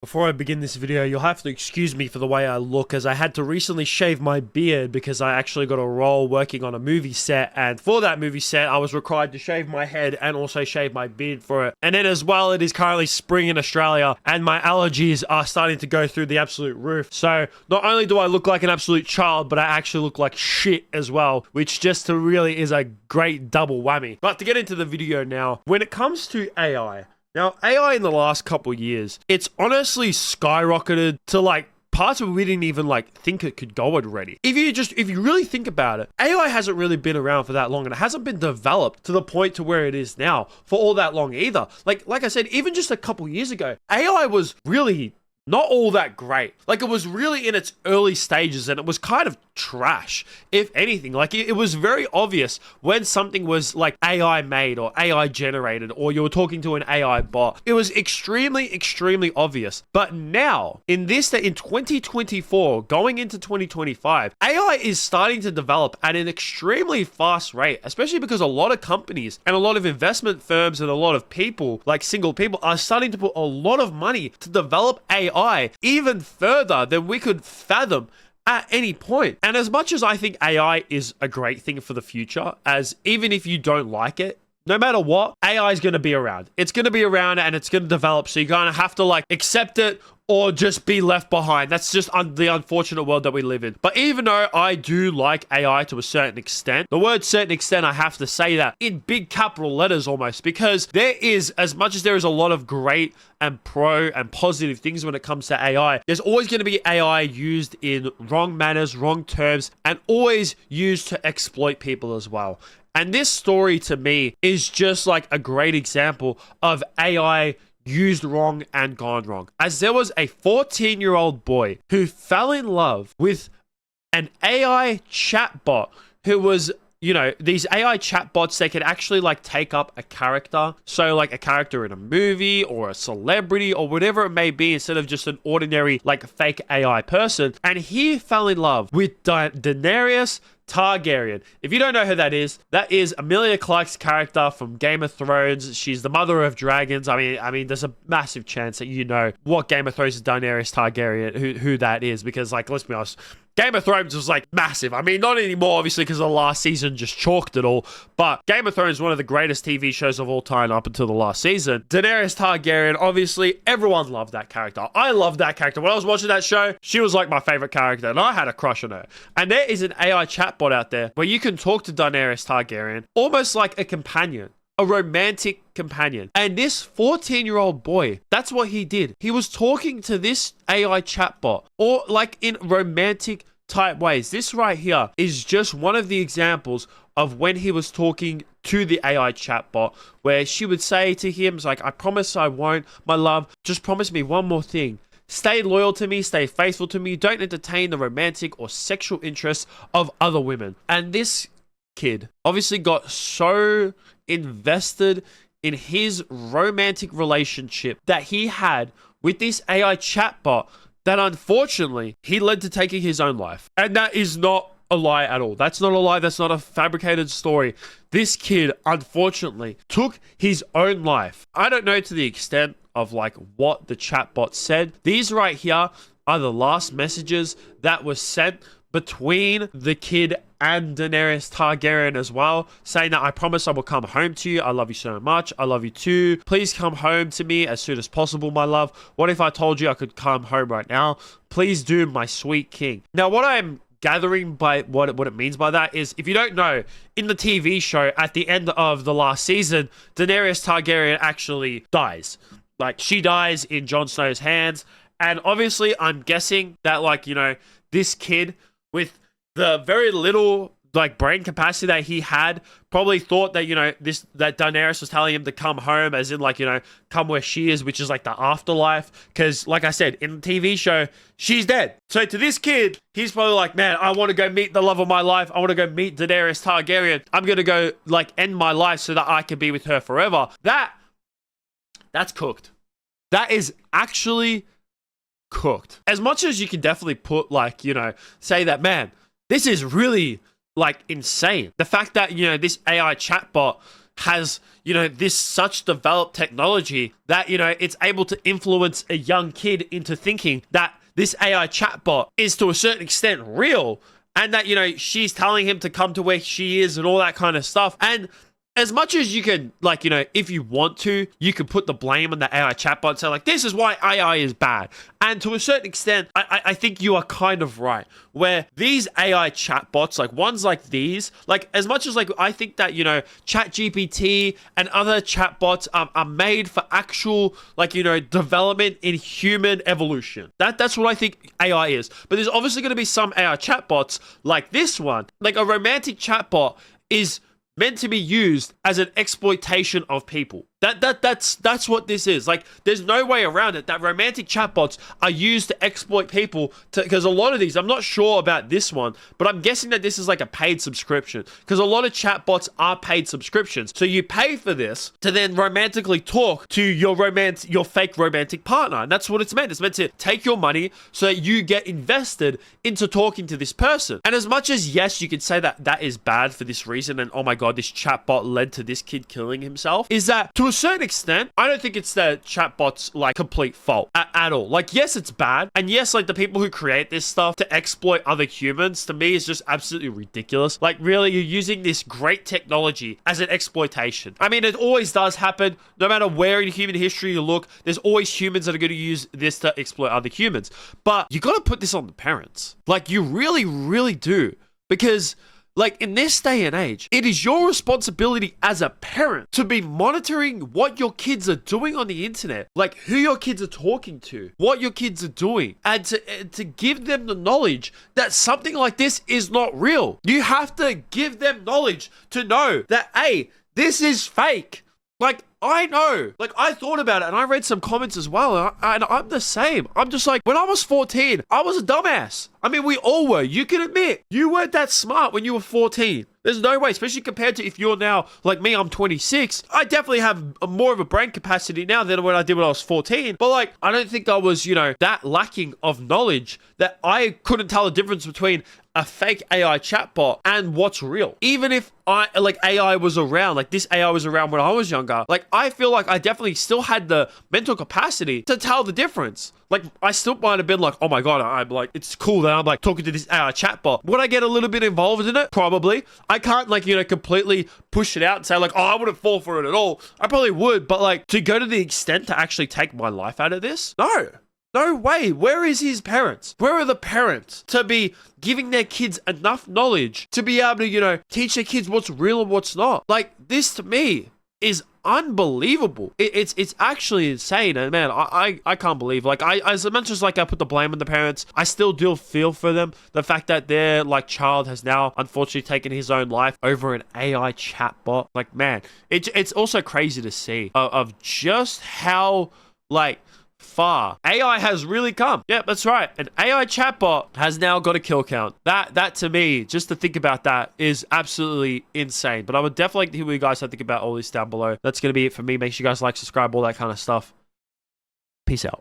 Before I begin this video, you'll have to excuse me for the way I look, as I had to recently shave my beard because I actually got a role working on a movie set, and for that movie set, I was required to shave my head and also shave my beard for it. And then as well, it is currently spring in Australia, and my allergies are starting to go through the absolute roof. So not only do I look like an absolute child, but I actually look like shit as well, which just really is a great double whammy. But to get into the video now, when it comes to AI, now, AI in the last couple years, it's honestly skyrocketed to like parts of it we didn't even like think it could go already. If you really think about it, AI hasn't really been around for that long, and it hasn't been developed to the point to where it is now for all that long either. Like I said, even just a couple years ago, AI was really not all that great. Like, it was really in its early stages, and it was kind of trash, if anything. Like, it was very obvious when something was like AI made or AI generated, or you were talking to an AI bot. It was extremely, extremely obvious. But now, in 2024, going into 2025, AI is starting to develop at an extremely fast rate, especially because a lot of companies and a lot of investment firms and a lot of people, like single people, are starting to put a lot of money to develop AI even further than we could fathom at any point. And as much as I think AI is a great thing for the future, as even if you don't like it, no matter what, AI is going to be around. It's going to be around and it's going to develop. So you're going to have to like accept it or just be left behind. That's just the unfortunate world that we live in. But even though I do like AI to a certain extent, the word certain extent, I have to say that in big capital letters almost, because there is, as much as there is a lot of great and pro and positive things when it comes to AI, there's always going to be AI used in wrong manners, wrong terms, and always used to exploit people as well. And this story to me is just like a great example of AI used wrong and gone wrong. As there was a 14-year-old boy who fell in love with an AI chatbot who was, you know, these AI chatbots, they could actually like take up a character. So like a character in a movie or a celebrity or whatever it may be, instead of just an ordinary like fake AI person. And he fell in love with Daenerys Targaryen. If you don't know who that is Emilia Clarke's character from Game of Thrones. She's the mother of dragons. I mean, there's a massive chance that you know what Game of Thrones is Daenerys Targaryen, who that is, because like, let's be honest, Game of Thrones was like massive. I mean, not anymore, obviously, because the last season just chalked it all. But Game of Thrones is one of the greatest TV shows of all time up until the last season. Daenerys Targaryen, obviously, everyone loved that character. I loved that character. When I was watching that show, she was like my favorite character, and I had a crush on her. And there is an AI chatbot out there where you can talk to Daenerys Targaryen almost like a companion. A romantic companion. And this 14-year-old boy, that's what he did. He was talking to this AI chatbot, or like in romantic type ways. This right here is just one of the examples of when he was talking to the AI chatbot, where she would say to him, it's like, I promise I won't, my love, just promise me one more thing. Stay loyal to me, stay faithful to me, don't entertain the romantic or sexual interests of other women. And this kid obviously got so invested in his romantic relationship that he had with this AI chatbot that unfortunately he led to taking his own life. And that is not a lie at all. That's not a lie. That's not a fabricated story. This kid unfortunately took his own life. I don't know to the extent of like what the chatbot said. These right here are the last messages that were sent between the kid and Daenerys Targaryen as well, saying that I promise I will come home to you. I love you so much. I love you too. Please come home to me as soon as possible, my love. What if I told you I could come home right now? Please do, my sweet king. Now, what I'm gathering by what it means by that is, if you don't know, in the TV show, at the end of the last season, Daenerys Targaryen actually dies. Like, she dies in Jon Snow's hands. And obviously, I'm guessing that, like, you know, this kid with the very little like brain capacity that he had probably thought that, you know, that Daenerys was telling him to come home, as in like, you know, come where she is, which is like the afterlife. Because like I said, in the TV show, she's dead. So to this kid, he's probably like, man, I want to go meet the love of my life. I want to go meet Daenerys Targaryen. I'm going to go like end my life so that I can be with her forever. That's cooked. That is actually cooked. As much as you can definitely put like, you know, say that, man, this is really like insane. The fact that, you know, this AI chatbot has, this such developed technology that, it's able to influence a young kid into thinking that this AI chatbot is to a certain extent real, and that, she's telling him to come to where she is and all that kind of stuff. And as much as you can, if you want to, you can put the blame on the AI chatbot and say, this is why AI is bad. And to a certain extent, I think you are kind of right. Where these AI chatbots, ones like these, as much as, I think that, ChatGPT and other chatbots are made for actual, development in human evolution. That's what I think AI is. But there's obviously going to be some AI chatbots like this one. A romantic chatbot is meant to be used as an exploitation of people. That's what this is. There's no way around it that romantic chatbots are used to exploit people, because a lot of these, I'm not sure about this one, but I'm guessing that this is a paid subscription, because a lot of chatbots are paid subscriptions. So you pay for this to then romantically talk to your fake romantic partner. And that's what it's meant. It's meant to take your money so that you get invested into talking to this person. And as much as, yes, you could say that that is bad for this reason, and oh my God, this chatbot led to this kid killing himself, is that to a certain extent, I don't think it's the chatbot's complete fault at all. Yes, it's bad. And yes, the people who create this stuff to exploit other humans, to me, is just absolutely ridiculous. Really, you're using this great technology as an exploitation. I mean, it always does happen. No matter where in human history you look, there's always humans that are going to use this to exploit other humans. But you got to put this on the parents. You really, really do. Because in this day and age, it is your responsibility as a parent to be monitoring what your kids are doing on the internet, who your kids are talking to, what your kids are doing, and to give them the knowledge that something like this is not real. You have to give them knowledge to know that, hey, this is fake. I know. I thought about it and I read some comments as well, and I'm the same. I'm just when I was 14, I was a dumbass. I mean, we all were. You can admit, you weren't that smart when you were 14. There's no way, especially compared to if you're now, like me, I'm 26. I definitely have more of a brain capacity now than when I did when I was 14. But I don't think I was, that lacking of knowledge that I couldn't tell the difference between a fake AI chatbot and what's real. Even if AI was around, this AI was around when I was younger, I feel like I definitely still had the mental capacity to tell the difference. I still might have been oh my God, I'm it's cool that I'm talking to this AI chatbot. Would I get a little bit involved in it? Probably. I can't completely push it out and say oh, I wouldn't fall for it at all. I probably would, but to go to the extent to actually take my life out of this? No. No way. Where is his parents? Where are the parents to be giving their kids enough knowledge to be able to, teach their kids what's real and what's not? This to me is unbelievable. It's actually insane. And man, I can't believe, as much as I put the blame on the parents, I still do feel for them. The fact that their child has now unfortunately taken his own life over an AI chatbot. Man, it's also crazy to see of just how far AI has really come. Yeah, that's right. An AI chatbot has now got a kill count. That to me, just to think about that, is absolutely insane. But I would definitely like to hear what you guys think about all this down below. That's going to be it for me. Make sure you guys like, subscribe, all that kind of stuff. Peace out.